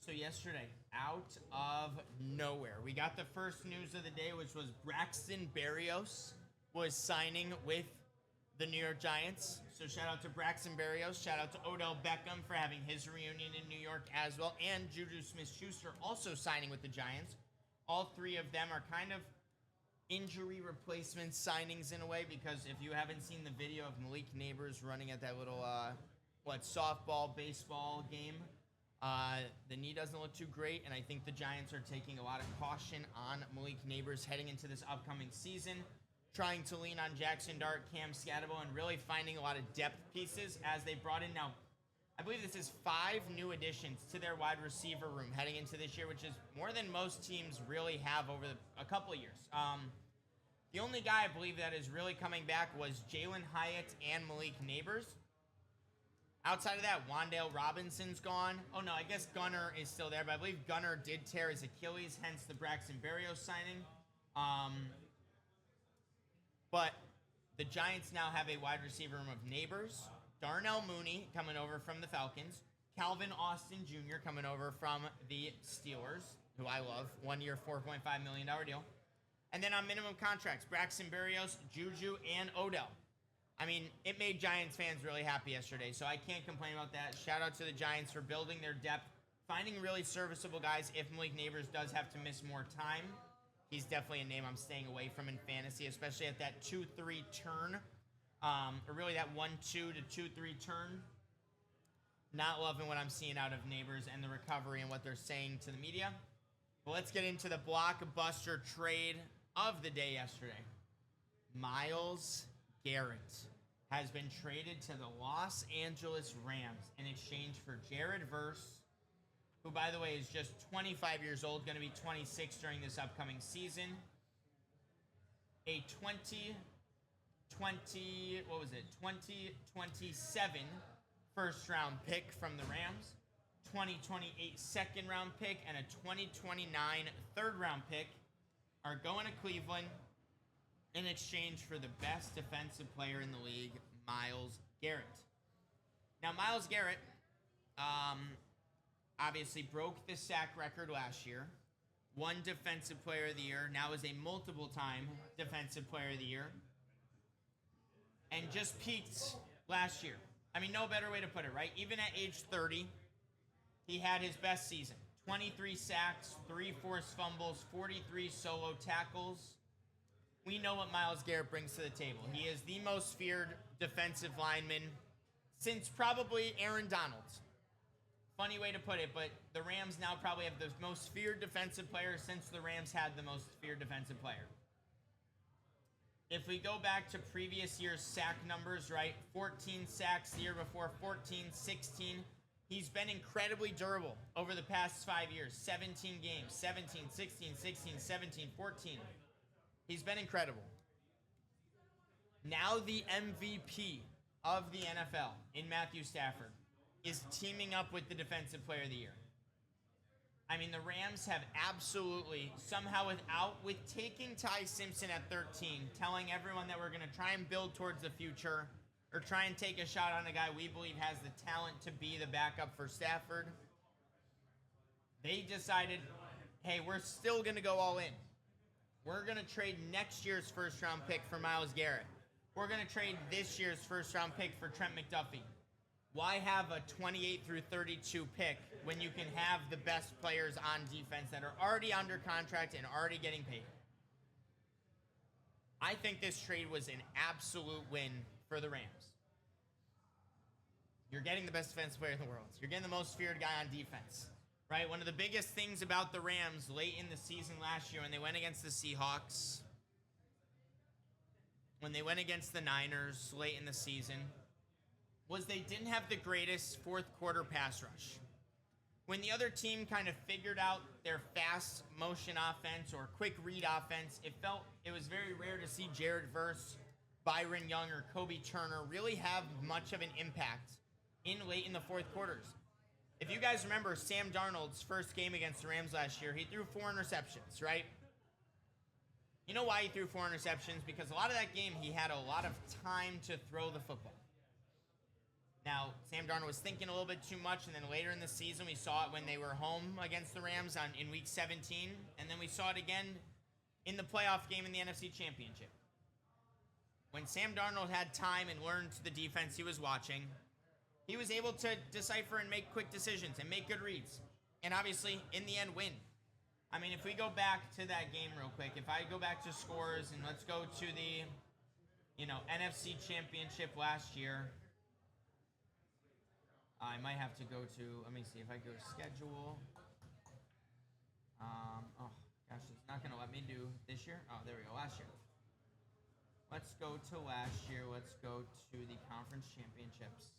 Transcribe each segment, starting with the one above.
So yesterday, out of nowhere, we got the first news of the day, which was Braxton Berrios was signing with the New York Giants. So shout out to Braxton Berrios. Shout out to Odell Beckham for having his reunion in New York as well. And Juju Smith-Schuster also signing with the Giants. All three of them are kind of injury replacement signings in a way, because if you haven't seen the video of Malik Neighbors running at that little, softball, baseball game, the knee doesn't look too great, and I think the Giants are taking a lot of caution on Malik Neighbors heading into this upcoming season, trying to lean on Jackson Dart, Cam Scatterbo, and really finding a lot of depth pieces as they brought in now. I believe this is 5 new additions to their wide receiver room heading into this year, which is more than most teams really have over a couple of years. The only guy I believe that is really coming back was Jalen Hyatt and Malik Neighbors. Outside of that, Wan'Dale Robinson's gone. Oh no, I guess Gunner is still there, but I believe Gunner did tear his Achilles, hence the Braxton Berrios signing. But the Giants now have a wide receiver room of Neighbors, Darnell Mooney coming over from the Falcons, Calvin Austin Jr. coming over from the Steelers, who I love, 1 year, $4.5 million deal. And then on minimum contracts, Braxton Berrios, Juju, and Odell. I mean, it made Giants fans really happy yesterday, so I can't complain about that. Shout out to the Giants for building their depth, finding really serviceable guys. If Malik Neighbors does have to miss more time, he's definitely a name I'm staying away from in fantasy, especially at that 2-3 turn, or really that 1-2 to 2-3 turn. Not loving what I'm seeing out of Neighbors and the recovery and what they're saying to the media. But let's get into the blockbuster trade of the day yesterday. Myles Garrett has been traded to the Los Angeles Rams in exchange for Jared Verse, who, by the way, is just 25 years old, going to be 26 during this upcoming season. A 2027 first-round pick from the Rams, 2028 second-round pick, and a 2029 third-round pick are going to Cleveland in exchange for the best defensive player in the league, Myles Garrett. Now, Myles Garrett obviously broke the sack record last year, won Defensive Player of the Year, now is a multiple-time Defensive Player of the Year, and just peaked last year. I mean, no better way to put it, right? Even at age 30, he had his best season. 23 sacks, 3 forced fumbles, 43 solo tackles. We know what Myles Garrett brings to the table. He is the most feared defensive lineman since probably Aaron Donald. Funny way to put it, but the Rams now probably have the most feared defensive player since the Rams had the most feared defensive player. If we go back to previous year's sack numbers, right? 14 sacks the year before, 14, 16. He's been incredibly durable over the past 5 years. 17 games, 17, 16, 16, 17, 14. He's been incredible. Now the MVP of the NFL in Matthew Stafford is teaming up with the Defensive Player of the Year. I mean, the Rams have absolutely, somehow with taking Ty Simpson at 13, telling everyone that we're going to try and build towards the future, or try and take a shot on a guy we believe has the talent to be the backup for Stafford, they decided, hey, we're still going to go all in. We're going to trade next year's first-round pick for Myles Garrett. We're going to trade this year's first-round pick for Trent McDuffie. Why have a 28 through 32 pick when you can have the best players on defense that are already under contract and already getting paid? I think this trade was an absolute win for the Rams. You're getting the best defensive player in the world. You're getting the most feared guy on defense. Right, one of the biggest things about the Rams late in the season last year when they went against the Seahawks, when they went against the Niners late in the season, was they didn't have the greatest fourth quarter pass rush. When the other team kind of figured out their fast motion offense or quick read offense, it was very rare to see Jared Verse, Byron Young, or Kobe Turner really have much of an impact late in the fourth quarters. If you guys remember Sam Darnold's first game against the Rams last year, he threw 4 interceptions, right? You know why he threw 4 interceptions? Because a lot of that game, he had a lot of time to throw the football. Now, Sam Darnold was thinking a little bit too much, and then later in the season, we saw it when they were home against the Rams in Week 17, and then we saw it again in the playoff game in the NFC Championship. When Sam Darnold had time and learned the defense he was watching, he was able to decipher and make quick decisions and make good reads, and obviously, in the end, win. I mean, if we go back to that game real quick, if I go back to scores, and let's go to the, NFC Championship last year. I might have to go to, let me see if I go schedule. Oh, gosh, it's not going to let me do this year. Oh, there we go, last year. Let's go to last year. Let's go to the conference championships.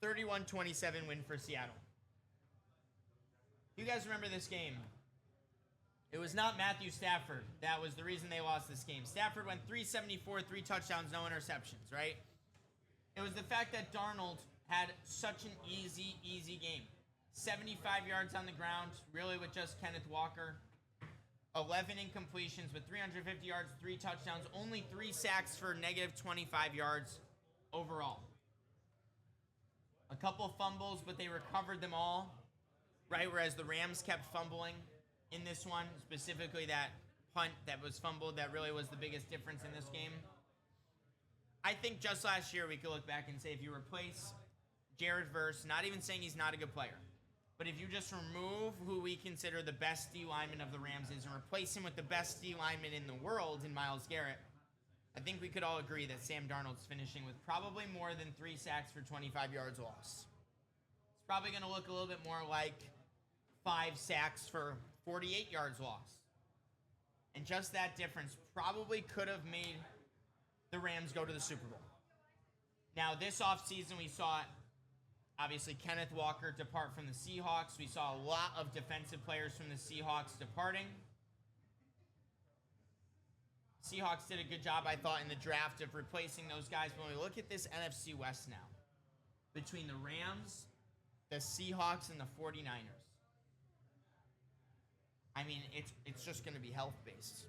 31-27 win for Seattle. You guys remember this game? It was not Matthew Stafford. That was the reason they lost this game. Stafford went 374, 3 touchdowns, no interceptions, right? It was the fact that Darnold had such an easy game. 75 yards on the ground, really with just Kenneth Walker. 11 incompletions with 350 yards, 3 touchdowns, only 3 sacks for negative 25 yards overall. A couple fumbles, but they recovered them all, right? Whereas the Rams kept fumbling in this one, specifically that punt that was fumbled, that really was the biggest difference in this game. I think just last year we could look back and say if you replace Jared Verse, not even saying he's not a good player, but if you just remove who we consider the best D lineman of the Rams is and replace him with the best D lineman in the world in Myles Garrett, I think we could all agree that Sam Darnold's finishing with probably more than 3 sacks for 25 yards lost. It's probably going to look a little bit more like 5 sacks for 48 yards lost. And just that difference probably could have made the Rams go to the Super Bowl. Now, this offseason, we saw, obviously, Kenneth Walker depart from the Seahawks. We saw a lot of defensive players from the Seahawks departing. Seahawks did a good job, I thought, in the draft of replacing those guys. But when we look at this NFC West now, between the Rams, the Seahawks, and the 49ers, I mean, it's just going to be health-based.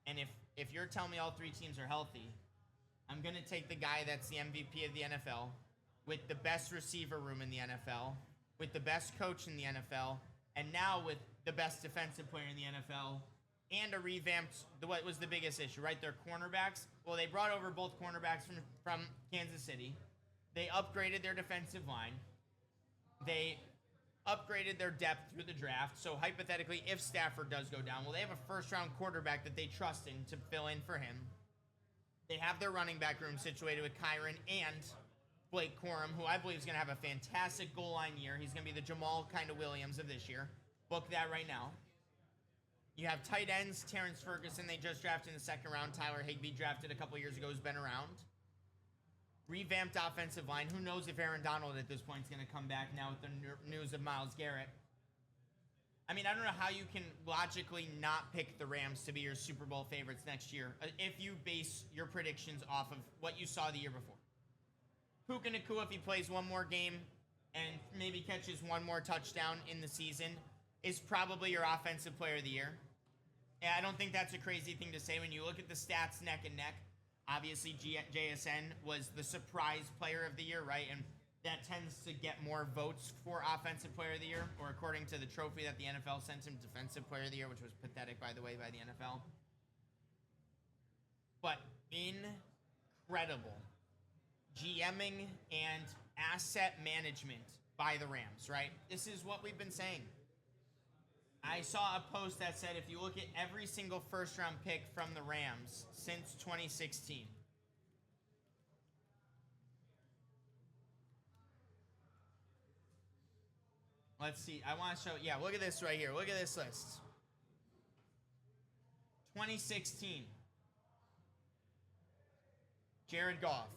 And if you're telling me all 3 teams are healthy, I'm going to take the guy that's the MVP of the NFL, with the best receiver room in the NFL, with the best coach in the NFL, and now with the best defensive player in the NFL, and a revamped, what was the biggest issue, right? Their cornerbacks. Well, they brought over both cornerbacks from Kansas City. They upgraded their defensive line. They upgraded their depth through the draft. So hypothetically, if Stafford does go down, well, they have a first-round quarterback that they trust in to fill in for him. They have their running back room situated with Kyron and Blake Corum, who I believe is going to have a fantastic goal line year. He's going to be the Jamal kind of Williams of this year. Book that right now. You have tight ends, Terrence Ferguson, they just drafted in the 2nd round. Tyler Higbee, drafted a couple years ago, has been around. Revamped offensive line. Who knows if Aaron Donald at this point is going to come back now with the news of Myles Garrett. I mean, I don't know how you can logically not pick the Rams to be your Super Bowl favorites next year if you base your predictions off of what you saw the year before. Puka Nacua, if he plays one more game and maybe catches one more touchdown in the season, is probably your offensive player of the year. And I don't think that's a crazy thing to say when you look at the stats neck and neck. Obviously, JSN was the surprise player of the year, right? And that tends to get more votes for offensive player of the year, or according to the trophy that the NFL sent him, defensive player of the year, which was pathetic, by the way, by the NFL. But incredible GMing and asset management by the Rams, right? This is what we've been saying. I saw a post that said if you look at every single first-round pick from the Rams since 2016, let's see. I want to show, yeah, look at this right here. Look at this list. 2016, Jared Goff.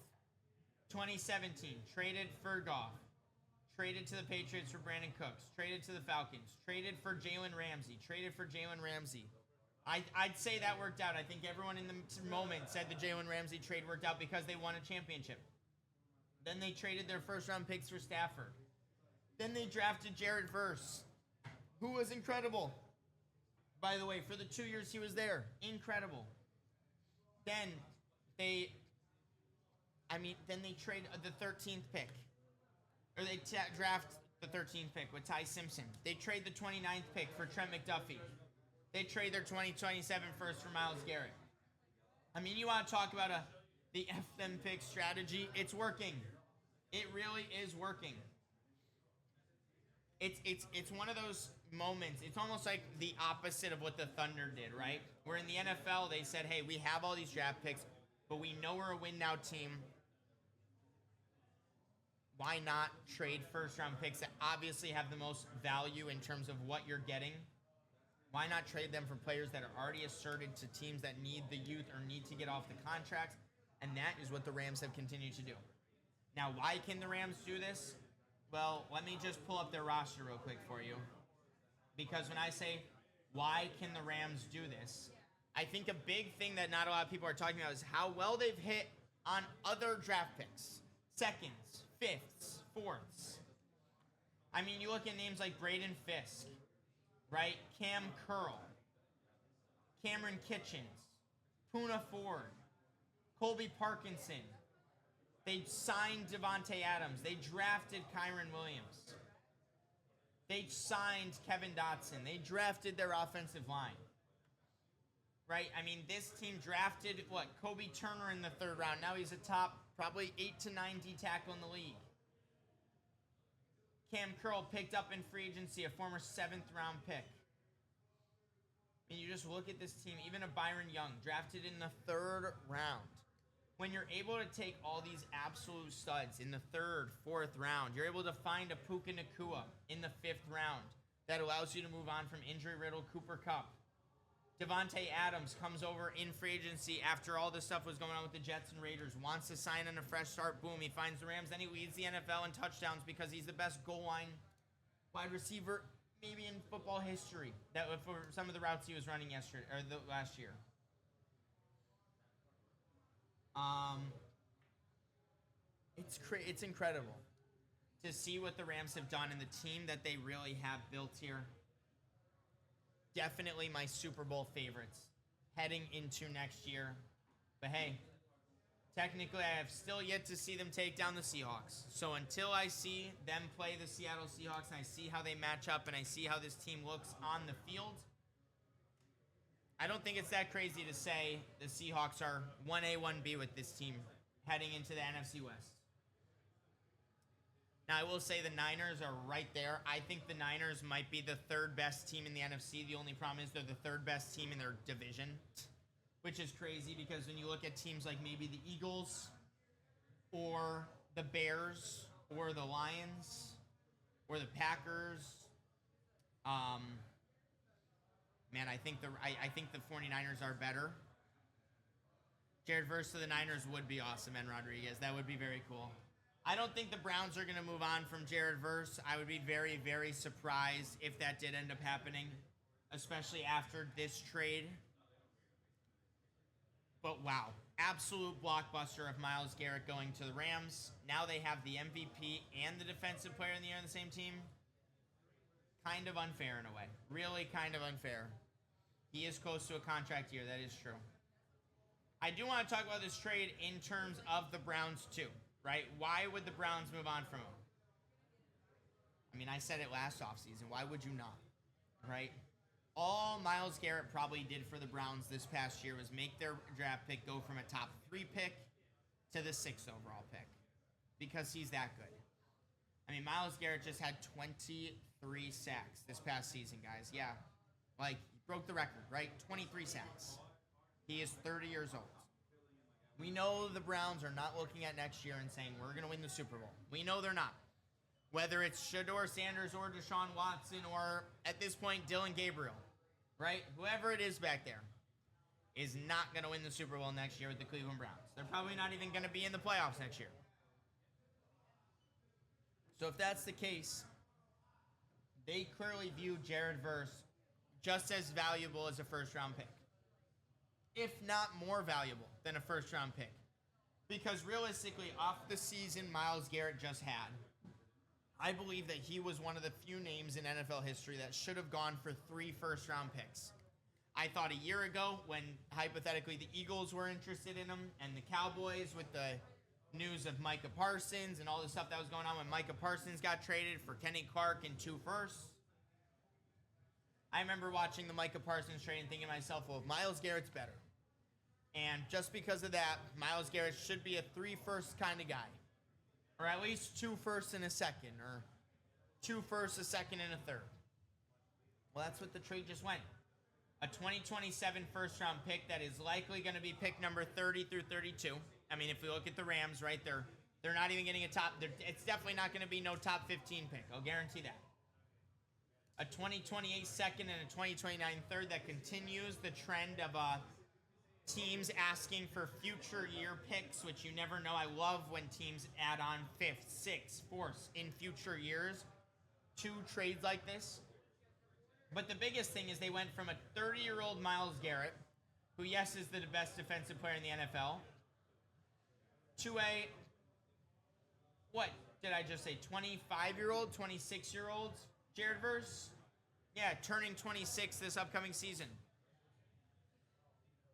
2017, traded for Goff. Traded to the Patriots for Brandon Cooks. Traded to the Falcons. Traded for Jalen Ramsey. Traded for Jalen Ramsey. I'd say that worked out. I think everyone in the moment said the Jalen Ramsey trade worked out because they won a championship. Then they traded their first-round picks for Stafford. Then they drafted Jared Verse, who was incredible. By the way, for the 2 years he was there, incredible. Then they I mean, then they trade the 13th pick. Or they draft the 13th pick with Ty Simpson. They trade the 29th pick for Trent McDuffie. They trade their 2027 first for Myles Garrett. I mean, you want to talk about the F them pick strategy? It's working. It really is working. It's one of those moments. It's almost like the opposite of what the Thunder did, right? Where in the NFL they said, hey, we have all these draft picks, but we know we're a win-now team. Why not trade first-round picks that obviously have the most value in terms of what you're getting? Why not trade them for players that are already asserted to teams that need the youth or need to get off the contracts? And that is what the Rams have continued to do. Now, why can the Rams do this? Well, let me just pull up their roster real quick for you. Because when I say, why can the Rams do this? I think a big thing that not a lot of people are talking about is how well they've hit on other draft picks. Seconds, fifths, fourths. I mean, you look at names like Braden Fisk, right? Cam Curl, Cameron Kitchens, Poona Ford, Colby Parkinson. They signed Devontae Adams. They drafted Kyron Williams. They signed Kevin Dotson. They drafted their offensive line. Right? I mean, this team drafted, Kobe Turner in the 3rd round. Now he's a top, probably 8 to 9 D tackle in the league. Cam Curl picked up in free agency, a former 7th round pick. And you just look at this team, even a Byron Young, drafted in the 3rd round. When you're able to take all these absolute studs in the 3rd, 4th round, you're able to find a Puka Nacua in the 5th round that allows you to move on from injury-riddled Cooper Kupp. Devontae Adams comes over in free agency after all this stuff was going on with the Jets and Raiders, wants to sign on a fresh start. Boom, he finds the Rams. Then he leads the NFL in touchdowns because he's the best goal line wide receiver maybe in football history. That for some of the routes he was running yesterday or last year. It's incredible to see what the Rams have done and the team that they really have built here. Definitely my Super Bowl favorites heading into next year. But hey, technically I have still yet to see them take down the Seahawks. So until I see them play the Seattle Seahawks and I see how they match up and I see how this team looks on the field, I don't think it's that crazy to say the Seahawks are 1A, 1B with this team heading into the NFC West. Now, I will say the Niners are right there. I think the Niners might be the 3rd best team in the NFC. The only problem is they're the 3rd best team in their division, which is crazy because when you look at teams like maybe the Eagles or the Bears or the Lions or the Packers, man, I think the 49ers are better. Jared Verse to the Niners would be awesome, and Rodriguez. That would be very cool. I don't think the Browns are going to move on from Jared Verse. I would be very, very surprised if that did end up happening, especially after this trade. But wow, absolute blockbuster of Myles Garrett going to the Rams. Now they have the MVP and the defensive player in the year on the same team. Kind of unfair in a way. Really kind of unfair. He is close to a contract year, that is true. I do want to talk about this trade in terms of the Browns too. Right? Why would the Browns move on from him? I mean, I said it last offseason. Why would you not? Right? All Myles Garrett probably did for the Browns this past year was make their draft pick go from a top 3 pick to the 6th overall pick. Because he's that good. I mean, Myles Garrett just had 23 sacks this past season, guys. Yeah. Like, he broke the record, right? 23 sacks. He is 30 years old. We know the Browns are not looking at next year and saying, we're going to win the Super Bowl. We know they're not. Whether it's Shedeur Sanders or Deshaun Watson or, at this point, Dylan Gabriel, right? Whoever it is back there is not going to win the Super Bowl next year with the Cleveland Browns. They're probably not even going to be in the playoffs next year. So if that's the case, they clearly view Jared Verse just as valuable as a first-round pick. If not more valuable than a first-round pick. Because realistically, off the season Myles Garrett just had, I believe that he was one of the few names in NFL history that should have gone for 3 first-round picks. I thought a year ago when, hypothetically, the Eagles were interested in him and the Cowboys with the news of Micah Parsons and all the stuff that was going on when Micah Parsons got traded for Kenny Clark and 2 firsts. I remember watching the Micah Parsons trade and thinking to myself, well, if Myles Garrett's better. And just because of that, Myles Garrett should be a 3 first kind of guy. Or at least 2 firsts and a second. Or 2 firsts, a second, and a third. Well, that's what the trade just went. A 2027 first round pick that is likely going to be pick number 30 through 32. I mean, if we look at the Rams, right, they're not even getting a top. It's definitely not going to be no top 15 pick. I'll guarantee that. A 2028 second and a 2029 third that continues the trend of teams asking for future year picks, which you never know. I love when teams add on 5th, 6th, 4th in future years to trades like this. But the biggest thing is they went from a 30-year-old Myles Garrett, who, yes, is the best defensive player in the NFL, to a, what did I just say, 25-year-old, 26-year-old Jared Verse? Yeah, turning 26 this upcoming season.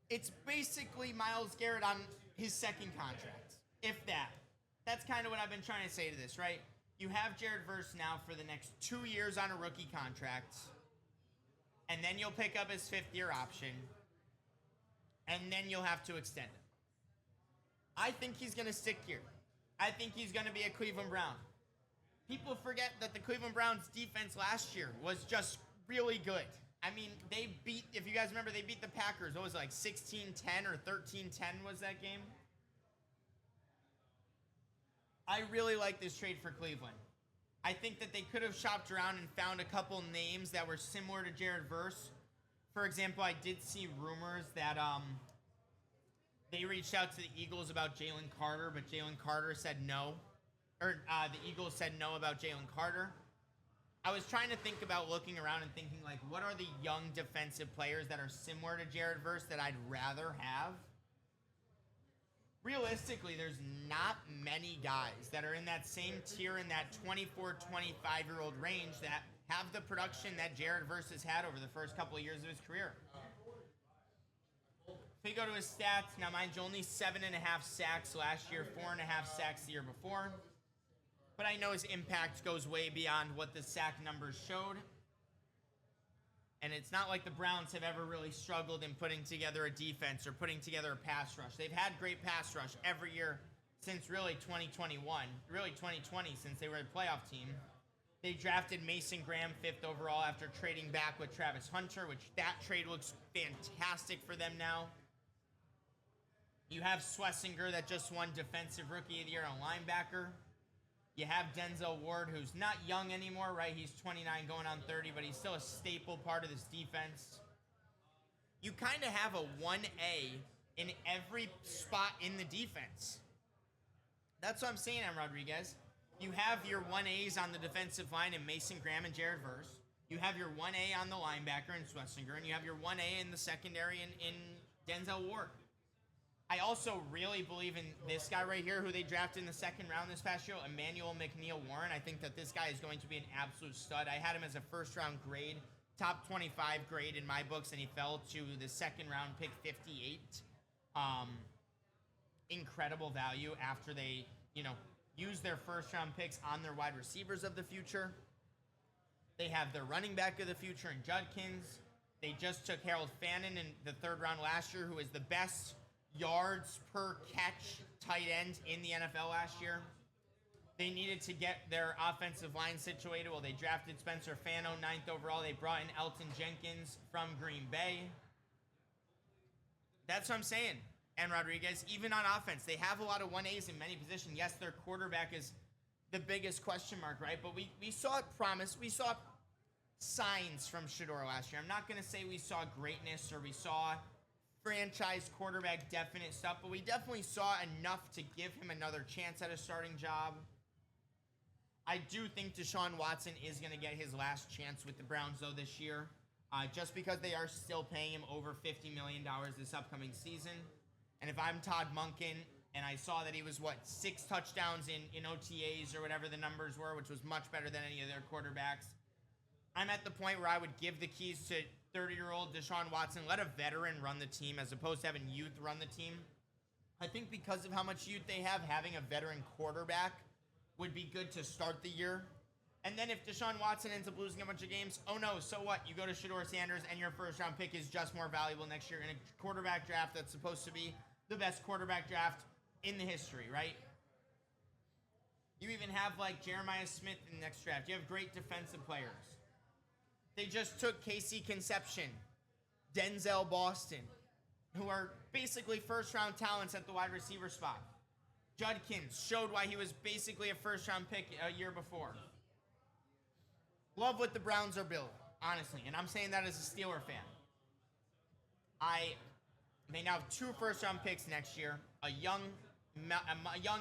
It's basically Myles Garrett on his second contract, if that. That's kind of what I've been trying to say to this, right? You have Jared Verse now for the next 2 years on a rookie contract, and then you'll pick up his 5th-year option, and then you'll have to extend it. I think he's going to stick here. I think he's going to be a Cleveland Brown. People forget that the Cleveland Browns defense last year was just really good. I mean, they beat, if you guys remember, they beat the Packers. What was it, like 16-10 or 13-10 was that game? I really like this trade for Cleveland. I think that they could have shopped around and found a couple names that were similar to Jared Verse. For example, I did see rumors that they reached out to the Eagles about Jalen Carter, but Jalen Carter said no. Or the Eagles said no about Jalen Carter. I was trying to think about looking around and thinking, like, what are the young defensive players that are similar to Jared Verse that I'd rather have? Realistically, there's not many guys that are in that same tier in that 24, 25-year-old range that have the production that Jared Verse has had over the first couple of years of his career. If we go to his stats, now mind you, only 7.5 sacks last year, 4.5 sacks the year before. But I know his impact goes way beyond what the sack numbers showed. And it's not like the Browns have ever really struggled in putting together a defense or putting together a pass rush. They've had great pass rush every year since really 2021, really 2020 since they were a playoff team. They drafted Mason Graham 5th overall after trading back with Travis Hunter, which that trade looks fantastic for them now. You have Schlesinger that just won Defensive Rookie of the Year on linebacker. You have Denzel Ward, who's not young anymore, right? He's 29 going on 30, but he's still a staple part of this defense. You kind of have a 1A in every spot in the defense. That's what I'm saying, M. Rodriguez. You have your 1As on the defensive line in Mason Graham and Jared Verse. You have your 1A on the linebacker in Schlesinger, and you have your 1A in the secondary in Denzel Ward. I also really believe in this guy right here who they drafted in the second round this past year, Emmanuel McNeil-Warren. I think that this guy is going to be an absolute stud. I had him as a first-round grade, top 25 grade in my books, and he fell to the second-round pick 58. Incredible value after they, use their first-round picks on their wide receivers of the future. They have their running back of the future in Judkins. They just took Harold Fannin in the third round last year, who is the best yards per catch tight end in the NFL last year. They needed to get their offensive line situated. Well, they drafted Spencer Fano 9th overall. They brought in Elton Jenkins from Green Bay. That's what I'm saying. And Rodriguez, even on offense, they have a lot of 1As in many positions. Yes, their quarterback is the biggest question mark, right? But we saw promise. We saw signs from Shedeur last year. I'm not going to say we saw greatness or we saw franchise quarterback definite stuff, but we definitely saw enough to give him another chance at a starting job. I do think Deshaun Watson is going to get his last chance with the Browns, though, this year, just because they are still paying him over $50 million this upcoming season. And if I'm Todd Monken and I saw that he was, 6 touchdowns in OTAs or whatever the numbers were, which was much better than any of their quarterbacks, I'm at the point where I would give the keys to 30-year-old Deshaun Watson, let a veteran run the team as opposed to having youth run the team. I think because of how much youth they have, having a veteran quarterback would be good to start the year. And then if Deshaun Watson ends up losing a bunch of games, oh no, so what? You go to Shedeur Sanders and your first round pick is just more valuable next year in a quarterback draft that's supposed to be the best quarterback draft in the history, right? You even have like Jeremiah Smith in the next draft. You have great defensive players. They just took Casey Conception, Denzel Boston, who are basically first-round talents at the wide receiver spot. Judkins showed why he was basically a first-round pick a year before. Love what the Browns are building, honestly, and I'm saying that as a Steeler fan. They now have 2 first-round picks next year. A young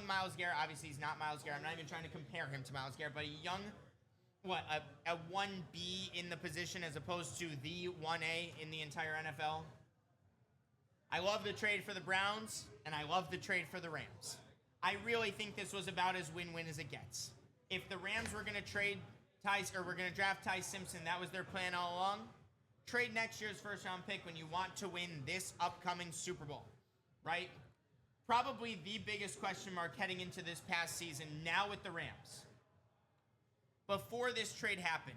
Myles Garrett. Obviously, he's not Myles Garrett. I'm not even trying to compare him to Myles Garrett, but a young, a 1B in the position as opposed to the 1A in the entire NFL. I love the trade for the Browns, and I love the trade for the Rams. I really think this was about as win-win as it gets. If the Rams were going to draft Ty Simpson, that was their plan all along. Trade next year's first-round pick when you want to win this upcoming Super Bowl, right? Probably the biggest question mark heading into this past season now with the Rams. Before this trade happened,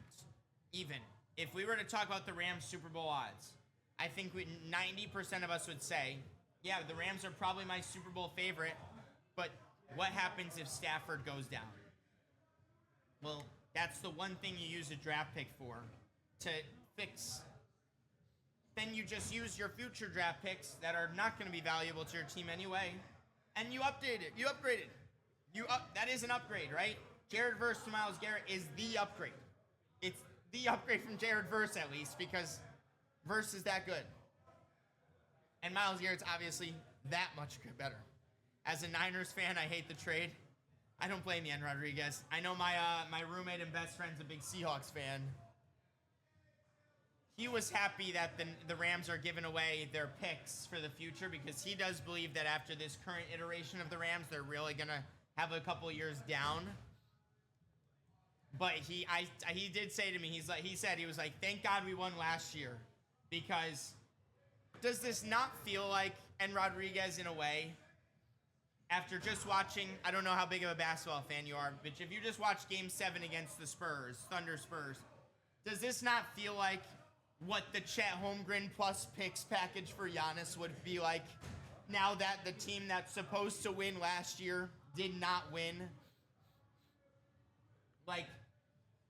even, if we were to talk about the Rams Super Bowl odds, I think 90% of us would say, yeah, the Rams are probably my Super Bowl favorite, but what happens if Stafford goes down? Well, that's the one thing you use a draft pick for, to fix. Then you just use your future draft picks that are not going to be valuable to your team anyway, and you update it. You upgrade it. That is an upgrade, right? Jared Verse to Myles Garrett is the upgrade. It's the upgrade from Jared Verse, at least, because Verse is that good. And Myles Garrett's obviously that much better. As a Niners fan, I hate the trade. I don't blame you, N. Rodriguez. I know my roommate and best friend's a big Seahawks fan. He was happy that the Rams are giving away their picks for the future because he does believe that after this current iteration of the Rams, they're really going to have a couple years down. But he did say to me, he was like, thank God we won last year, because does this not feel like N. Rodriguez in a way? After just watching, I don't know how big of a basketball fan you are, but if you just watch Game 7 against the Thunder Spurs, does this not feel like what the Chet Holmgren plus picks package for Giannis would be like now that the team that's supposed to win last year did not win? Like,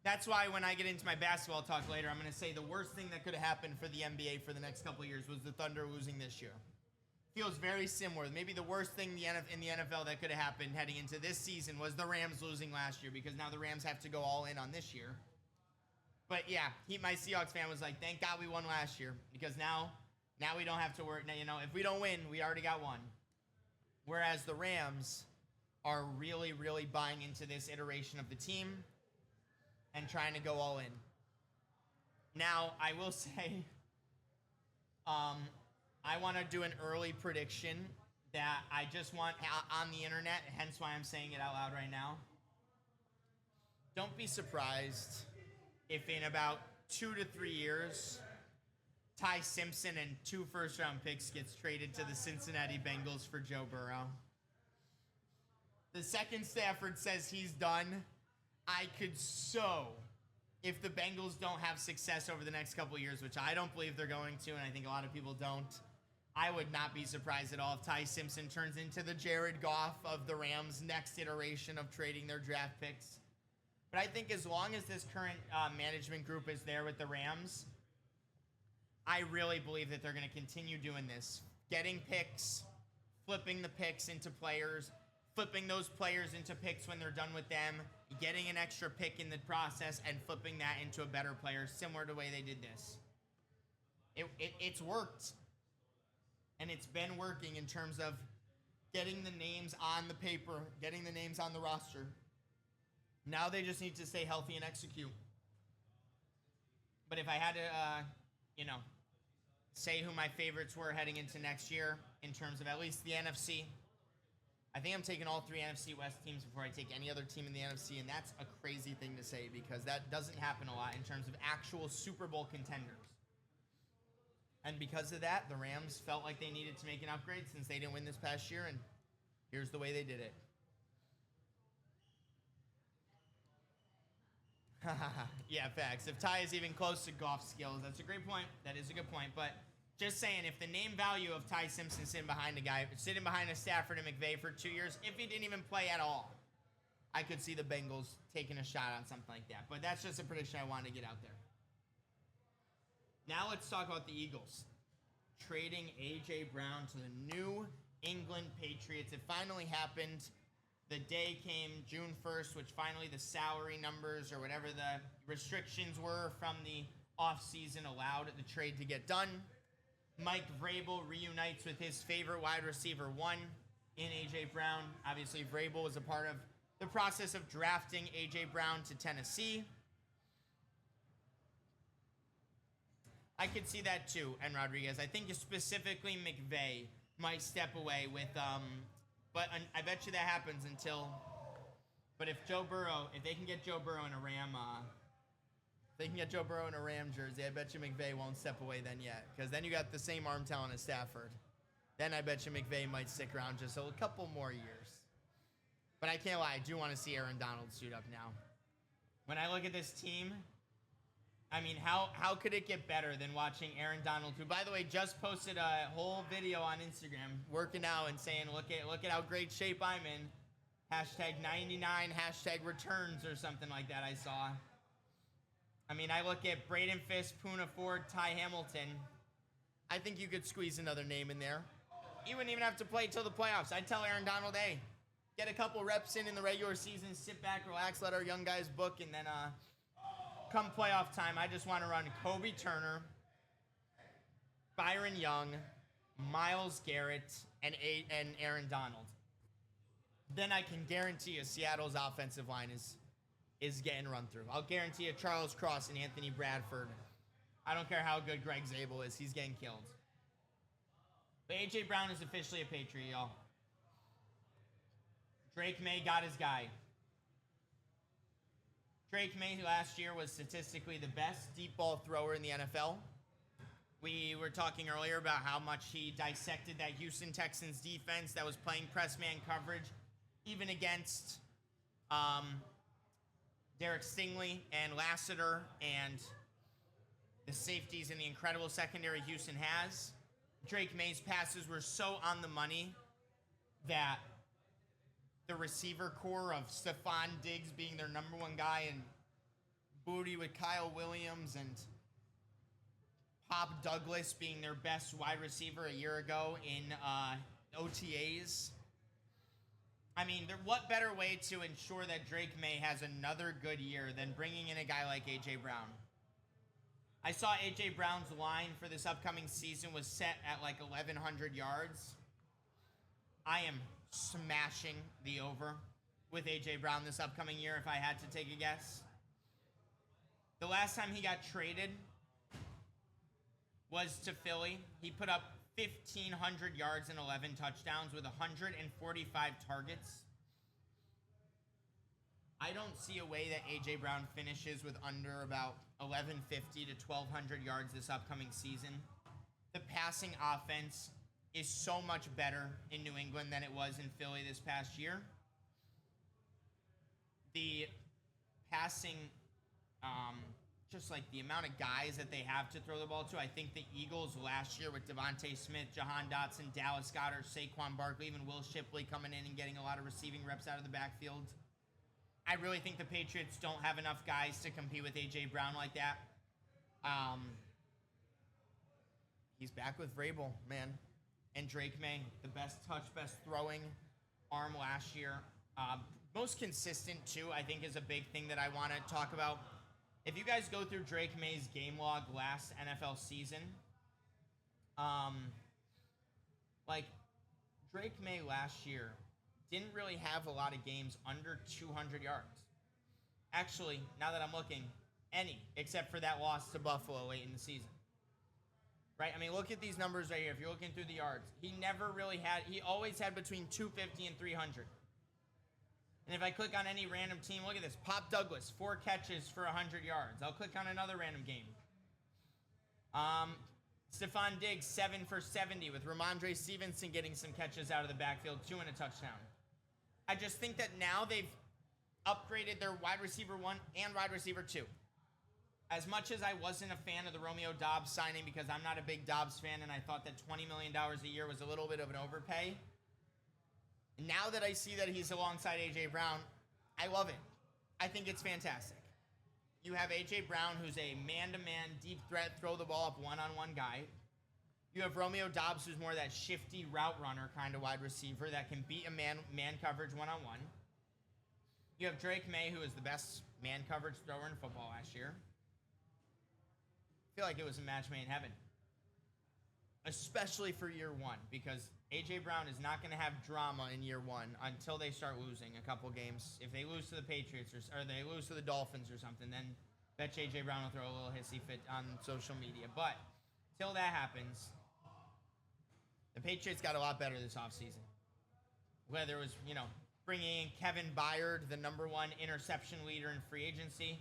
that's why when I get into my basketball talk later, I'm going to say the worst thing that could have happened for the NBA for the next couple of years was the Thunder losing this year. Feels very similar. Maybe the worst thing in the NFL that could have happened heading into this season was the Rams losing last year, because now the Rams have to go all in on this year. But yeah, my Seahawks fan was like, thank God we won last year, because now we don't have to worry. Now, if we don't win, we already got one. Whereas the Rams are really, really buying into this iteration of the team and trying to go all in. Now, I will say, I want to do an early prediction that I just want on the internet, hence why I'm saying it out loud right now. Don't be surprised if in about 2 to 3 years, Ty Simpson and 2 first-round picks gets traded to the Cincinnati Bengals for Joe Burrow. The second Stafford says he's done, I could if the Bengals don't have success over the next couple of years, which I don't believe they're going to, and I think a lot of people don't, I would not be surprised at all if Ty Simpson turns into the Jared Goff of the Rams' next iteration of trading their draft picks. But I think as long as this current management group is there with the Rams, I really believe that they're going to continue doing this. Getting picks, flipping the picks into players, flipping those players into picks when they're done with them, getting an extra pick in the process, and flipping that into a better player, similar to the way they did this. It's worked. And it's been working in terms of getting the names on the paper, getting the names on the roster. Now they just need to stay healthy and execute. But if I had to, say who my favorites were heading into next year in terms of at least the NFC, I think I'm taking all 3 NFC West teams before I take any other team in the NFC, and that's a crazy thing to say because that doesn't happen a lot in terms of actual Super Bowl contenders. And because of that, the Rams felt like they needed to make an upgrade since they didn't win this past year, and here's the way they did it. Yeah, facts. If Ty is even close to Goff's skills, that's a great point. That is a good point. But just saying, if the name value of Ty Simpson sitting behind a Stafford and McVay for 2 years, if he didn't even play at all, I could see the Bengals taking a shot on something like that. But that's just a prediction I wanted to get out there. Now let's talk about the Eagles. Trading A.J. Brown to the New England Patriots. It finally happened. The day came June 1st, which finally the salary numbers or whatever the restrictions were from the offseason allowed the trade to get done. Mike Vrabel reunites with his favorite wide receiver one in A.J. Brown. Obviously, Vrabel was a part of the process of drafting A.J. Brown to Tennessee. I could see that too, and Rodriguez. I think specifically McVay might step away with, but I bet you that happens until. But if they can get Joe Burrow in a Ram jersey, I bet you McVay won't step away then yet, because then you got the same arm talent as Stafford. Then I bet you McVay might stick around just a couple more years. But I can't lie, I do want to see Aaron Donald suit up now. When I look at this team, I mean, how could it get better than watching Aaron Donald, who, by the way, just posted a whole video on Instagram working out and saying, look at how great shape I'm in. #99, #returns or something like that I saw. I mean, I look at Braden Fisk, Poona Ford, Ty Hamilton. I think you could squeeze another name in there. You wouldn't even have to play till the playoffs. I'd tell Aaron Donald, hey, get a couple reps in the regular season, sit back, relax, let our young guys book, and then come playoff time, I just want to run Kobe Turner, Byron Young, Myles Garrett, and Aaron Donald. Then I can guarantee you Seattle's offensive line is getting run through. I'll guarantee you Charles Cross and Anthony Bradford. I don't care how good Greg Zabel is. He's getting killed. But A.J. Brown is officially a Patriot, y'all. Drake May got his guy. Drake May last year was statistically the best deep ball thrower in the NFL. We were talking earlier about how much he dissected that Houston Texans defense that was playing press man coverage, even against Derek Stingley and Lassiter and the safeties in the incredible secondary Houston has. Drake May's passes were so on the money that the receiver core of Stephon Diggs being their number one guy and Booty with Kyle Williams and Pop Douglas being their best wide receiver a year ago in OTAs. I mean, what better way to ensure that Drake May has another good year than bringing in a guy like A.J. Brown? I saw A.J. Brown's line for this upcoming season was set at like 1,100 yards. I am smashing the over with A.J. Brown this upcoming year if I had to take a guess. The last time he got traded was to Philly. He put up 1,500 yards and 11 touchdowns with 145 targets. I don't see a way that A.J. Brown finishes with under about 1,150 to 1,200 yards this upcoming season. The passing offense is so much better in New England than it was in Philly this past year. The passing, just like the amount of guys that they have to throw the ball to. I think the Eagles last year with Devontae Smith, Jahan Dotson, Dallas Goedert, Saquon Barkley, even Will Shipley coming in and getting a lot of receiving reps out of the backfield. I really think the Patriots don't have enough guys to compete with A.J. Brown like that. He's back with Vrabel, man. And Drake May, the best touch, best throwing arm last year. Most consistent, too, I think is a big thing that I want to talk about. If you guys go through Drake May's game log last NFL season, Drake May last year didn't really have a lot of games under 200 yards. Actually, now that I'm looking, any, except for that loss to Buffalo late in the season. Right? I mean, look at these numbers right here. If you're looking through the yards, he always had between 250 and 300. And if I click on any random team, look at this. Pop Douglas, 4 catches for 100 yards. I'll click on another random game. Stephon Diggs, 7 for 70 with Ramondre Stevenson getting some catches out of the backfield, 2 and a touchdown. I just think that now they've upgraded their wide receiver 1 and wide receiver 2. As much as I wasn't a fan of the Romeo Doubs signing because I'm not a big Doubs fan and I thought that $20 million a year was a little bit of an overpay, now that I see that he's alongside A.J. Brown, I love it. I think it's fantastic. You have A.J. Brown, who's a man-to-man, deep threat, throw the ball up one-on-one guy. You have Romeo Doubs, who's more that shifty route runner kind of wide receiver that can beat a man coverage one-on-one. You have Drake May, who is the best man coverage thrower in football last year. I feel like it was a match made in heaven. Especially for year one, because A.J. Brown is not going to have drama in year one until they start losing a couple games. If they lose to the Patriots or they lose to the Dolphins or something, then bet you A.J. Brown will throw a little hissy fit on social media. But till that happens, the Patriots got a lot better this offseason. Whether it was, bringing in Kevin Byard, the number 1 interception leader in free agency,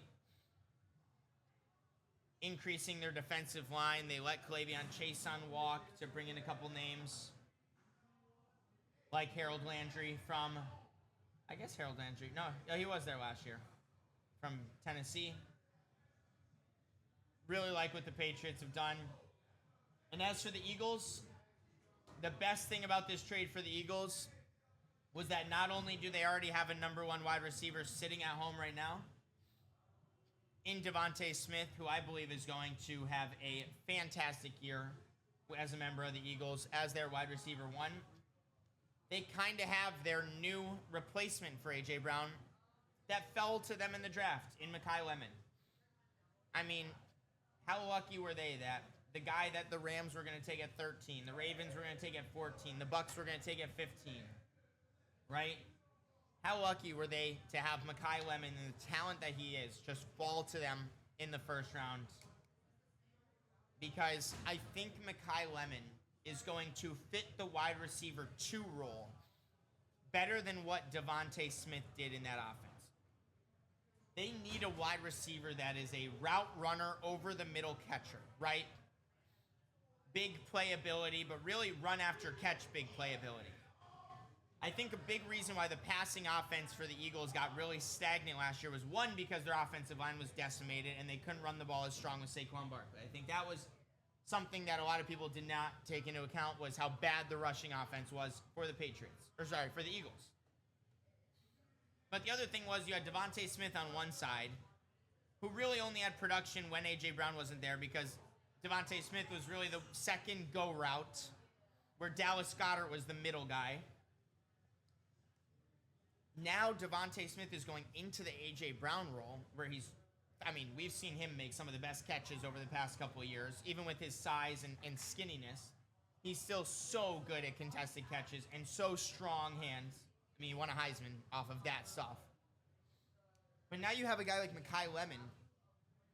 increasing their defensive line. They let K'Lavon Chaisson walk to bring in a couple names, like Harold Landry from, Harold Landry. No, he was there last year, from Tennessee. Really like what the Patriots have done. And as for the Eagles, the best thing about this trade for the Eagles was that not only do they already have a number 1 wide receiver sitting at home right now, in Devontae Smith, who I believe is going to have a fantastic year as a member of the Eagles, as their wide receiver 1. They kind of have their new replacement for A.J. Brown that fell to them in the draft in Myles Lemon. I mean, how lucky were they that the guy that the Rams were going to take at 13, the Ravens were going to take at 14, the Bucs were going to take at 15, right? How lucky were they to have Myles Lemon and the talent that he is just fall to them in the first round? Because I think Myles Lemon is going to fit the wide receiver 2 role better than what Devontae Smith did in that offense. They need a wide receiver that is a route runner over the middle catcher, right? Big playability, but really run after catch big playability. I think a big reason why the passing offense for the Eagles got really stagnant last year was, 1, because their offensive line was decimated and they couldn't run the ball as strong with Saquon Barkley. I think that was something that a lot of people did not take into account, was how bad the rushing offense was for the for the Eagles. But the other thing was you had Devontae Smith on one side, who really only had production when A.J. Brown wasn't there, because Devontae Smith was really the second go route, where Dallas Goedert was the middle guy. Now Devontae Smith is going into the A.J. Brown role, where we've seen him make some of the best catches over the past couple of years. Even with his size and skinniness, he's still so good at contested catches and so strong hands. He won a Heisman off of that stuff. But now you have a guy like Myles Lemon,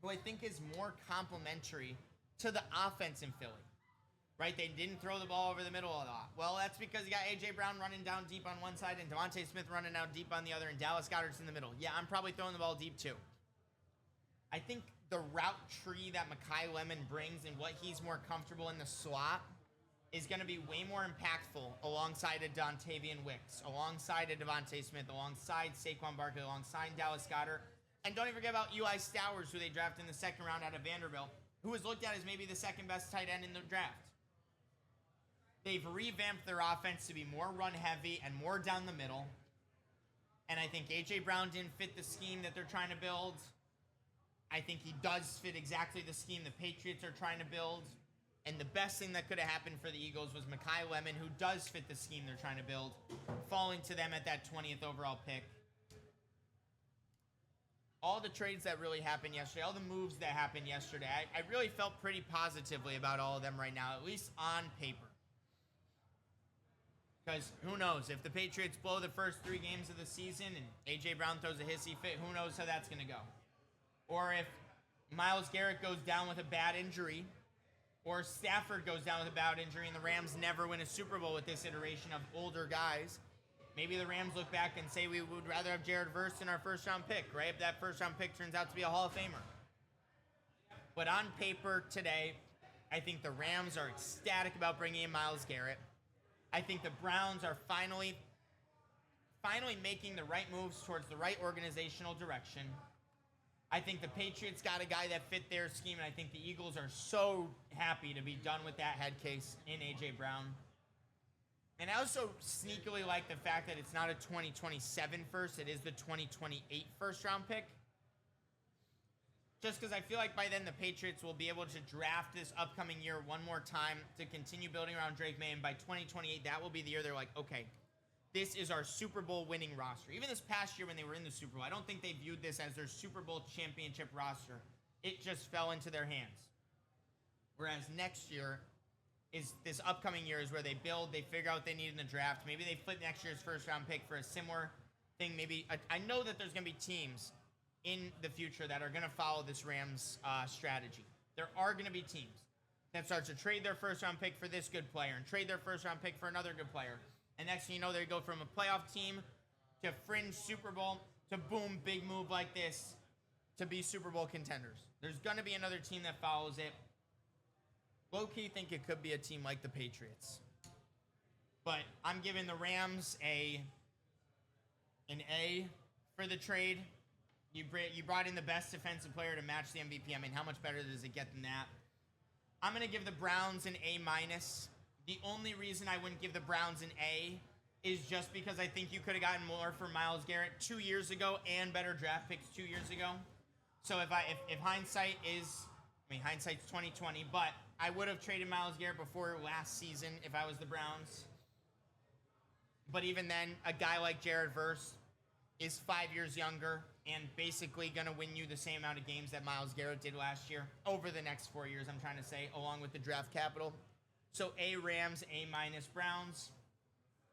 who I think is more complementary to the offense in Philly. Right? They didn't throw the ball over the middle a lot. Well, that's because you got A.J. Brown running down deep on one side and Devontae Smith running down deep on the other, and Dallas Goedert's in the middle. Yeah, I'm probably throwing the ball deep too. I think the route tree that Myles Lemon brings and what he's more comfortable in the slot is going to be way more impactful alongside a Dontavian Wicks, alongside a Devontae Smith, alongside Saquon Barkley, alongside Dallas Goedert. And don't even forget about Eli Stowers, who they drafted in the second round out of Vanderbilt, who was looked at as maybe the second best tight end in the draft. They've revamped their offense to be more run-heavy and more down the middle. And I think A.J. Brown didn't fit the scheme that they're trying to build. I think he does fit exactly the scheme the Patriots are trying to build. And the best thing that could have happened for the Eagles was Myles Lemon, who does fit the scheme they're trying to build, falling to them at that 20th overall pick. All the trades that really happened yesterday, all the moves that happened yesterday, I really felt pretty positively about all of them right now, at least on paper. Because who knows, if the Patriots blow the first 3 games of the season and A.J. Brown throws a hissy fit, who knows how that's going to go. Or if Myles Garrett goes down with a bad injury, or Stafford goes down with a bad injury and the Rams never win a Super Bowl with this iteration of older guys, maybe the Rams look back and say we would rather have Jared Verse in our first-round pick, right? If that first-round pick turns out to be a Hall of Famer. But on paper today, I think the Rams are ecstatic about bringing in Myles Garrett. I think the Browns are finally making the right moves towards the right organizational direction. I think the Patriots got a guy that fit their scheme, and I think the Eagles are so happy to be done with that head case in A.J. Brown. And I also sneakily like the fact that it's not a 2027 first, it is the 2028 first round pick. Just because I feel like by then the Patriots will be able to draft this upcoming year one more time to continue building around Drake May, and by 2028, that will be the year they're like, okay, this is our Super Bowl winning roster. Even this past year when they were in the Super Bowl, I don't think they viewed this as their Super Bowl championship roster. It just fell into their hands. Whereas next year, this upcoming year is where they build, they figure out what they need in the draft. Maybe they flip next year's first round pick for a similar thing. Maybe I know that there's going to be teams in the future that are going to follow this Rams strategy. There are going to be teams that start to trade their first round pick for this good player and trade their first round pick for another good player. And next thing you know, they go from a playoff team to fringe Super Bowl to boom, big move like this to be Super Bowl contenders. There's going to be another team that follows it. Low-key think it could be a team like the Patriots. But I'm giving the Rams an A for the trade. You brought in the best defensive player to match the MVP. I mean, how much better does it get than that? I'm going to give the Browns an A-. The only reason I wouldn't give the Browns an A is just because I think you could have gotten more for Myles Garrett 2 years ago and better draft picks 2 years ago. So if hindsight is, hindsight's 2020, but I would have traded Myles Garrett before last season if I was the Browns. But even then, a guy like Jared Verse is 5 years younger and basically going to win you the same amount of games that Myles Garrett did last year over the next 4 years, I'm trying to say, along with the draft capital. So A Rams, A- Browns.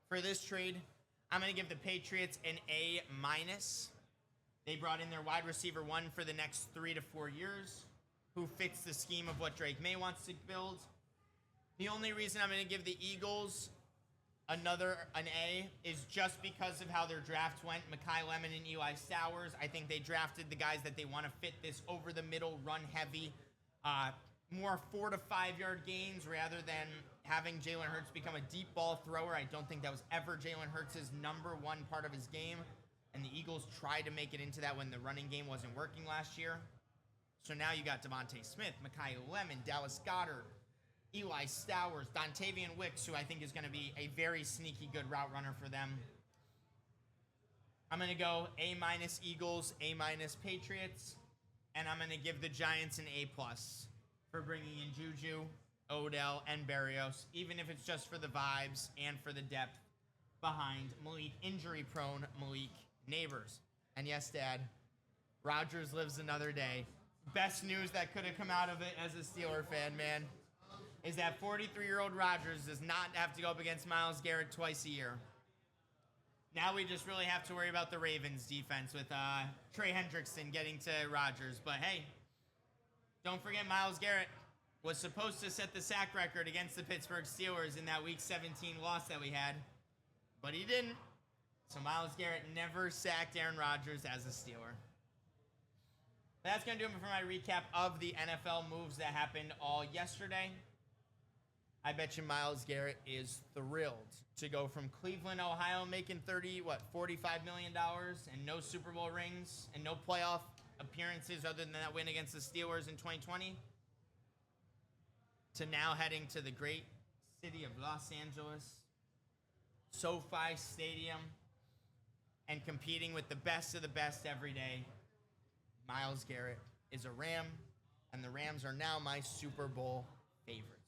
For this trade, I'm going to give the Patriots an A-. They brought in their wide receiver 1 for the next 3 to 4 years, who fits the scheme of what Drake May wants to build. The only reason I'm going to give the Eagles an A is just because of how their draft went. Mekhi Lemon and Eli Stowers. I think they drafted the guys that they want to fit this over-the-middle, run-heavy, more 4 to 5 yard gains rather than having Jalen Hurts become a deep ball thrower. I don't think that was ever Jalen Hurts' number one part of his game. And the Eagles tried to make it into that when the running game wasn't working last year. So now you got Devontae Smith, Mekhi Lemon, Dallas Goedert, Eli Stowers, Dontavian Wicks, who I think is going to be a very sneaky good route runner for them. I'm going to go A- Eagles, A- Patriots, and I'm going to give the Giants an A+ for bringing in Juju, Odell, and Berrios, even if it's just for the vibes and for the depth behind injury-prone Malik Neighbors. And yes, Dad, Rodgers lives another day. Best news that could have come out of it as a Steeler fan, man, is that 43-year-old Rodgers does not have to go up against Myles Garrett twice a year. Now we just really have to worry about the Ravens defense with Trey Hendrickson getting to Rodgers. But hey, don't forget Myles Garrett was supposed to set the sack record against the Pittsburgh Steelers in that Week 17 loss that we had, but he didn't. So Myles Garrett never sacked Aaron Rodgers as a Steeler. That's going to do it for my recap of the NFL moves that happened all yesterday. I bet you Myles Garrett is thrilled to go from Cleveland, Ohio, making $45 million and no Super Bowl rings and no playoff appearances other than that win against the Steelers in 2020, to now heading to the great city of Los Angeles, SoFi Stadium, and competing with the best of the best every day. Myles Garrett is a Ram, and the Rams are now my Super Bowl favorite.